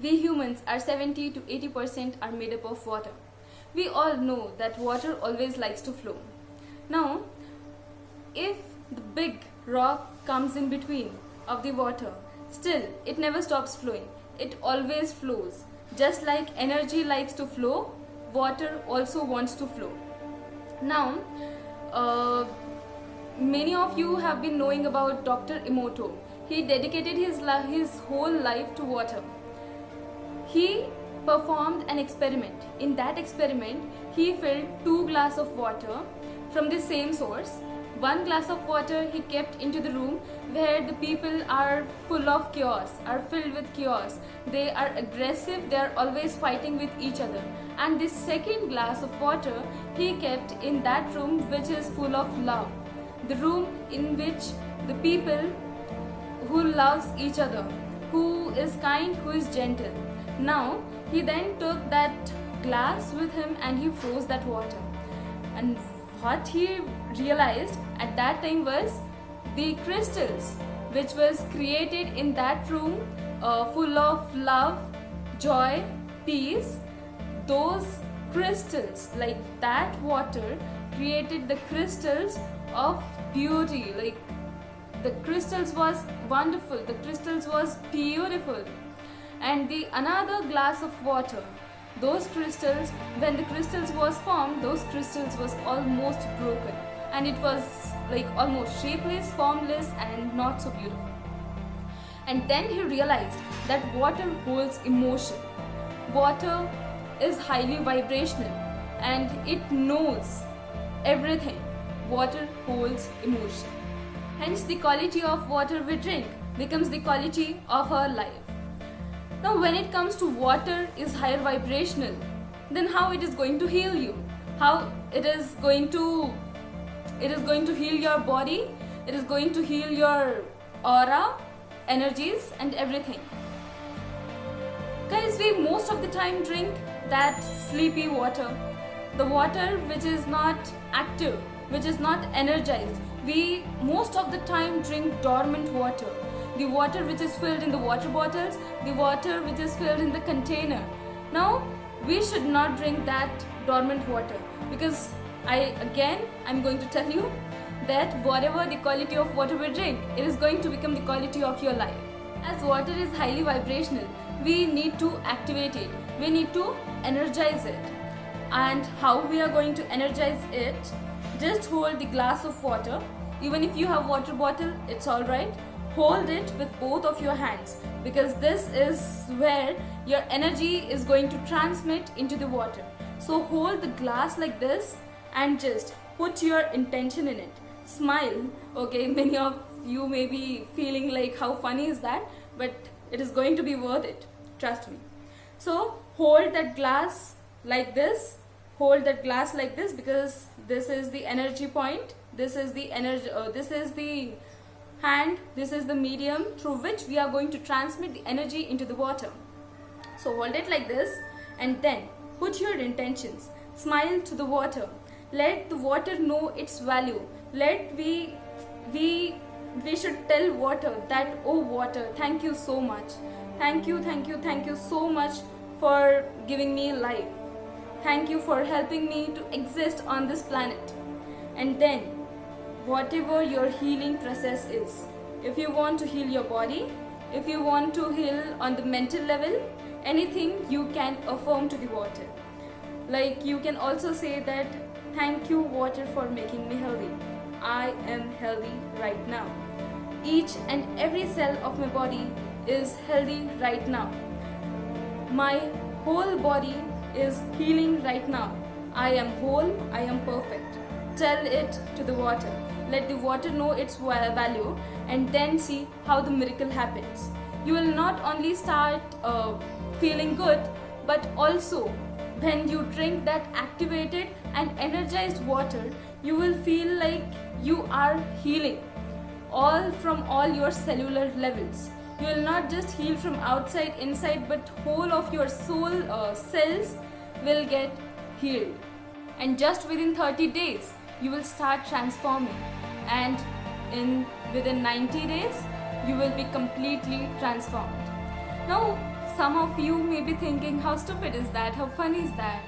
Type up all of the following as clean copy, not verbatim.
We humans are 70 to 80% are made up of water. We all know that water always likes to flow. Now, if the big rock comes in between of the water, still it never stops flowing. It always flows. Just like energy likes to flow, water also wants to flow. Now, many of you have been knowing about Dr. Emoto. He dedicated his whole life to water. He performed an experiment. In that experiment, he filled 2 glasses of water from the same source. 1 glass of water he kept into the room where the people are full of chaos, are filled with chaos. They are aggressive, they are always fighting with each other. And this second glass of water he kept in that room which is full of love. The room in which the people who loves each other, who is kind, who is gentle. Now, he then took that glass with him and he froze that water. And what he realized at that time was the crystals which was created in that room full of love, joy, peace. Those crystals, like that water, created the crystals of beauty. Like the crystals was wonderful, the crystals was beautiful. And the another glass of water, those crystals, when the crystals was formed, those crystals was almost broken and it was like almost shapeless, formless and not so beautiful. And then he realized that water holds emotion. Water is highly vibrational and it knows everything. Water holds emotion. Hence the quality of water we drink becomes the quality of our life. Now when it comes to water is higher vibrational, then how it is going to heal you? How it is going to heal your body, it is going to heal your aura, energies and everything. Guys, we most of the time drink that sleepy water, the water which is not active, which is not energized. We most of the time drink dormant water. The water which is filled in the water bottles, the water which is filled in the container. Now, we should not drink that dormant water because I'm going to tell you that whatever the quality of water we drink, it is going to become the quality of your life. As water is highly vibrational, we need to activate it. We need to energize it. And how we are going to energize it? Just hold the glass of water. Even if you have water bottle, it's alright. Hold it with both of your hands because this is where your energy is going to transmit into the water. So hold the glass like this and just put your intention in it. Smile. Okay, many of you may be feeling like how funny is that, but it is going to be worth it. Trust me. So hold that glass like this. Hold that glass like this because this is the energy point. This is the energy. This is the hand, this is the medium through which we are going to transmit the energy into the water. So hold it like this and then put your intentions. Smile to the water. Let the water know its value. We should tell water that, oh water, thank you so much. Thank you so much for giving me life. Thank you for helping me to exist on this planet. And then whatever your healing process is, if you want to heal your body, if you want to heal on the mental level, anything you can affirm to the water. Like you can also say that, thank you water for making me healthy. I am healthy right now. Each and every cell of my body is healthy right now. My whole body is healing right now. I am whole, I am perfect. Tell it to the water. Let the water know its value and then see how the miracle happens. You will not only start feeling good, but also when you drink that activated and energized water, you will feel like you are healing from all your cellular levels. You will not just heal from outside, inside, but whole of your soul cells will get healed. And just within 30 days, you will start transforming. And within 90 days, you will be completely transformed. Now, some of you may be thinking, how stupid is that? How funny is that?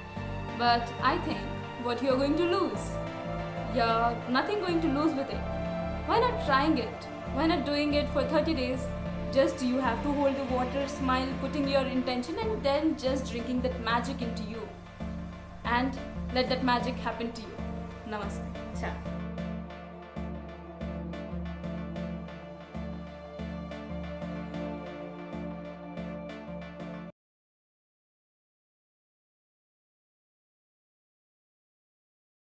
But I think what you're going to lose, you're nothing going to lose with it. Why not trying it? Why not doing it for 30 days? Just you have to hold the water, smile, putting your intention, and then just drinking that magic into you. And let that magic happen to you. Namaste. Ciao.